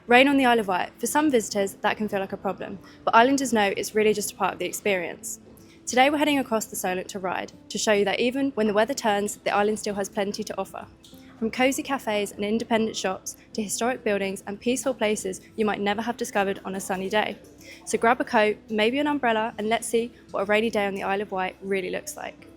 Rain on the Isle of Wight. For some visitors, that can feel like a problem, but islanders know it's really just a part of the experience. Today we're heading across the Solent to Ryde to show you that even when the weather turns, the island still has plenty to offer. From cosy cafés and independent shops to historic buildings and peaceful places you might never have discovered on a sunny day. So grab a coat, maybe an umbrella, and let's see what a rainy day on the Isle of Wight really looks like.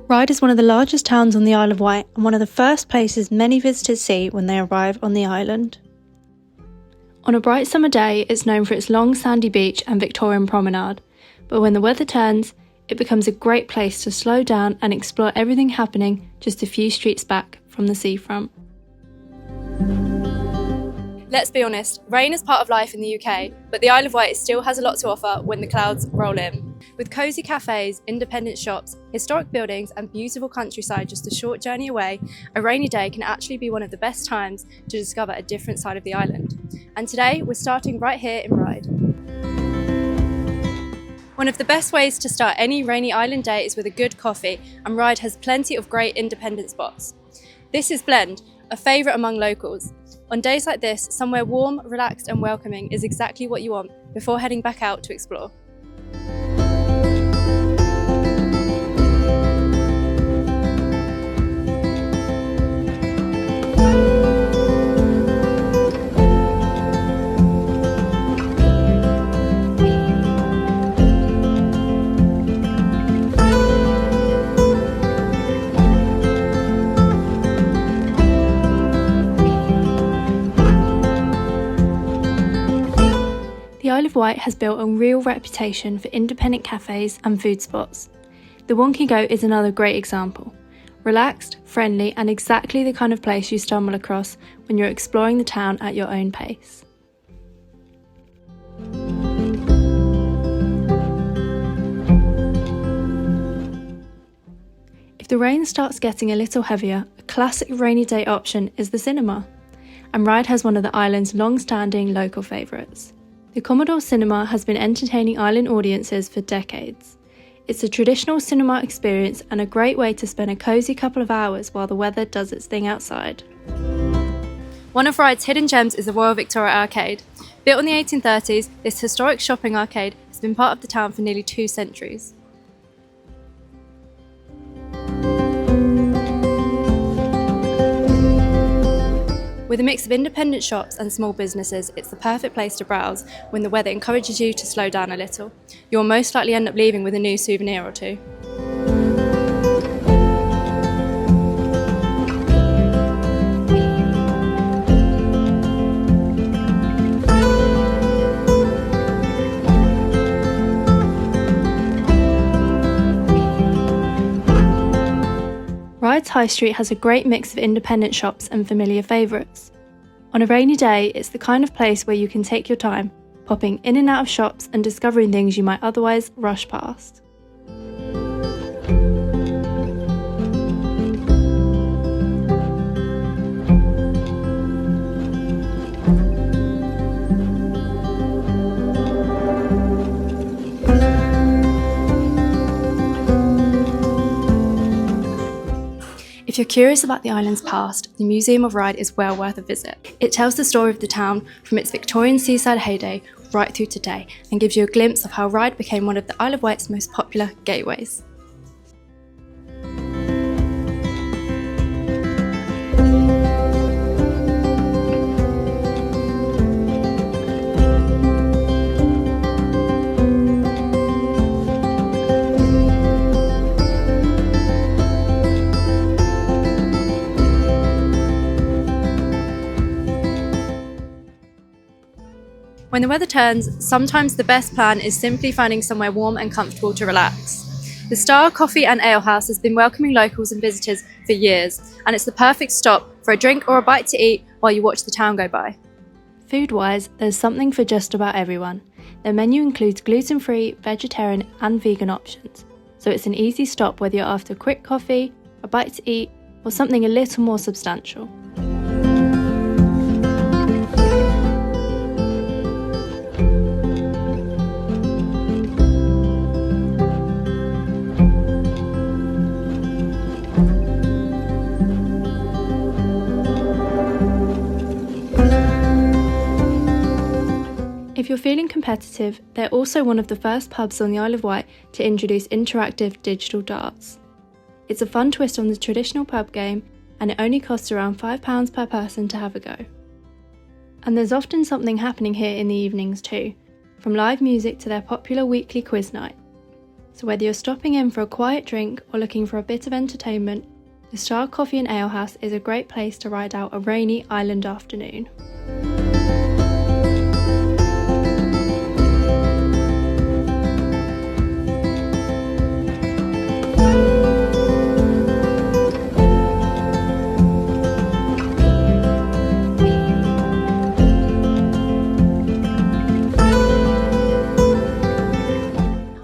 Ryde is one of the largest towns on the Isle of Wight and one of the first places many visitors see when they arrive on the island. On a bright summer day, it's known for its long sandy beach and Victorian promenade, but when the weather turns, it becomes a great place to slow down and explore everything happening just a few streets back from the seafront. Let's be honest, rain is part of life in the UK, but the Isle of Wight still has a lot to offer when the clouds roll in. With cosy cafés, independent shops, historic buildings and beautiful countryside just a short journey away, a rainy day can actually be one of the best times to discover a different side of the island. And today we're starting right here in Ryde. One of the best ways to start any rainy island day is with a good coffee, and Ryde has plenty of great independent spots. This is Blend, a favourite among locals. On days like this, somewhere warm, relaxed and welcoming is exactly what you want before heading back out to explore. The Isle of Wight has built a real reputation for independent cafés and food spots. The Wonky Goat is another great example. Relaxed, friendly and exactly the kind of place you stumble across when you're exploring the town at your own pace. If the rain starts getting a little heavier, a classic rainy day option is the cinema. And Ryde has one of the island's long-standing local favourites. The Commodore Cinema has been entertaining island audiences for decades. It's a traditional cinema experience and a great way to spend a cosy couple of hours while the weather does its thing outside. One of Ryde's hidden gems is the Royal Victoria Arcade. Built in the 1830s, this historic shopping arcade has been part of the town for nearly 2 centuries. With a mix of independent shops and small businesses, it's the perfect place to browse when the weather encourages you to slow down a little. You'll most likely end up leaving with a new souvenir or two. Ryde's High Street has a great mix of independent shops and familiar favourites. On a rainy day, it's the kind of place where you can take your time, popping in and out of shops and discovering things you might otherwise rush past. If you're curious about the island's past, the Museum of Ryde is well worth a visit. It tells the story of the town from its Victorian seaside heyday right through today and gives you a glimpse of how Ryde became one of the Isle of Wight's most popular gateways. When the weather turns, sometimes the best plan is simply finding somewhere warm and comfortable to relax. The Star Coffee and Ale House has been welcoming locals and visitors for years, and it's the perfect stop for a drink or a bite to eat while you watch the town go by. Food-wise, there's something for just about everyone. Their menu includes gluten-free, vegetarian and vegan options, so it's an easy stop whether you're after a quick coffee, a bite to eat, or something a little more substantial. If you're feeling competitive, they're also one of the first pubs on the Isle of Wight to introduce interactive digital darts. It's a fun twist on the traditional pub game, and it only costs around £5 per person to have a go. And there's often something happening here in the evenings too, from live music to their popular weekly quiz night. So whether you're stopping in for a quiet drink or looking for a bit of entertainment, the Star Coffee and Ale House is a great place to ride out a rainy island afternoon.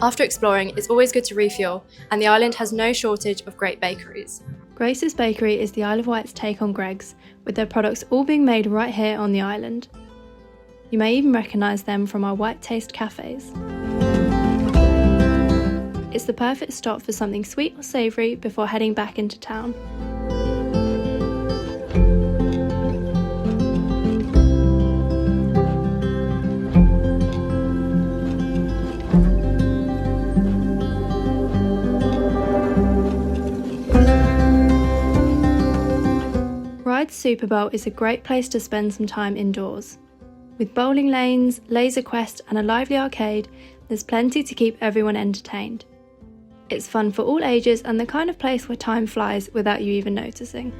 After exploring, it's always good to refuel, and the island has no shortage of great bakeries. Grace's Bakery is the Isle of Wight's take on Greggs, with their products all being made right here on the island. You may even recognise them from our White Taste cafés. It's the perfect stop for something sweet or savoury before heading back into town. Ryde's Super Bowl is a great place to spend some time indoors. With bowling lanes, laser quest and a lively arcade, there's plenty to keep everyone entertained. It's fun for all ages and the kind of place where time flies without you even noticing.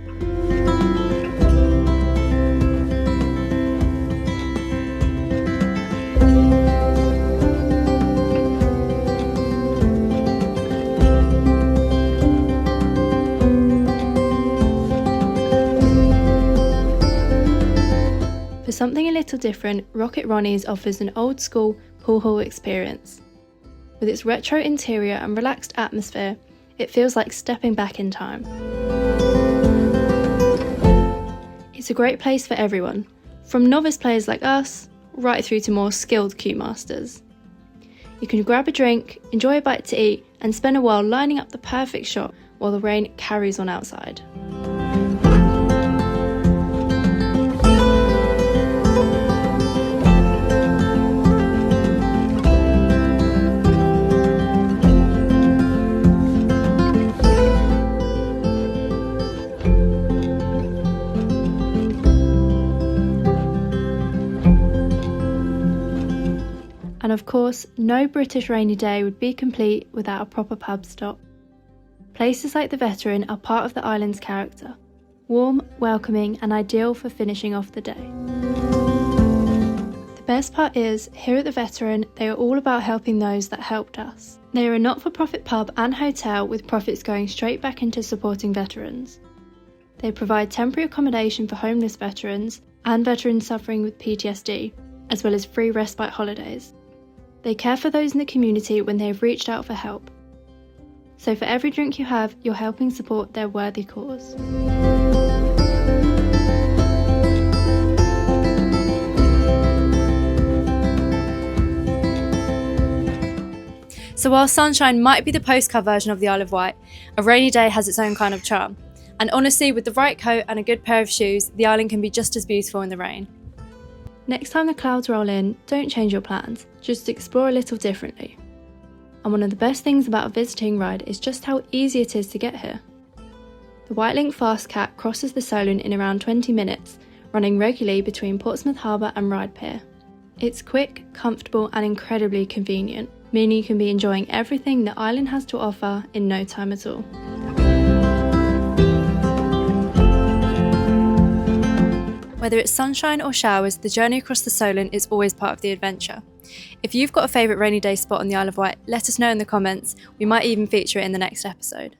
For something a little different, Rocket Ronnie's offers an old-school pool hall experience. With its retro interior and relaxed atmosphere, it feels like stepping back in time. It's a great place for everyone, from novice players like us, right through to more skilled queue masters. You can grab a drink, enjoy a bite to eat, and spend a while lining up the perfect shot while the rain carries on outside. And of course, no British rainy day would be complete without a proper pub stop. Places like the Veteran are part of the island's character, warm, welcoming and ideal for finishing off the day. The best part is, here at the Veteran, they are all about helping those that helped us. They are a not-for-profit pub and hotel with profits going straight back into supporting veterans. They provide temporary accommodation for homeless veterans and veterans suffering with PTSD, as well as free respite holidays. They care for those in the community when they have reached out for help. So for every drink you have, you're helping support their worthy cause. So while sunshine might be the postcard version of the Isle of Wight, a rainy day has its own kind of charm. And honestly, with the right coat and a good pair of shoes, the island can be just as beautiful in the rain. Next time the clouds roll in, don't change your plans, just explore a little differently. And one of the best things about visiting Ryde is just how easy it is to get here. The Whitelink Fast Cat crosses the Solent in around 20 minutes, running regularly between Portsmouth Harbour and Ryde Pier. It's quick, comfortable and incredibly convenient, meaning you can be enjoying everything the island has to offer in no time at all. Whether it's sunshine or showers, the journey across the Solent is always part of the adventure. If you've got a favourite rainy day spot on the Isle of Wight, let us know in the comments. We might even feature it in the next episode.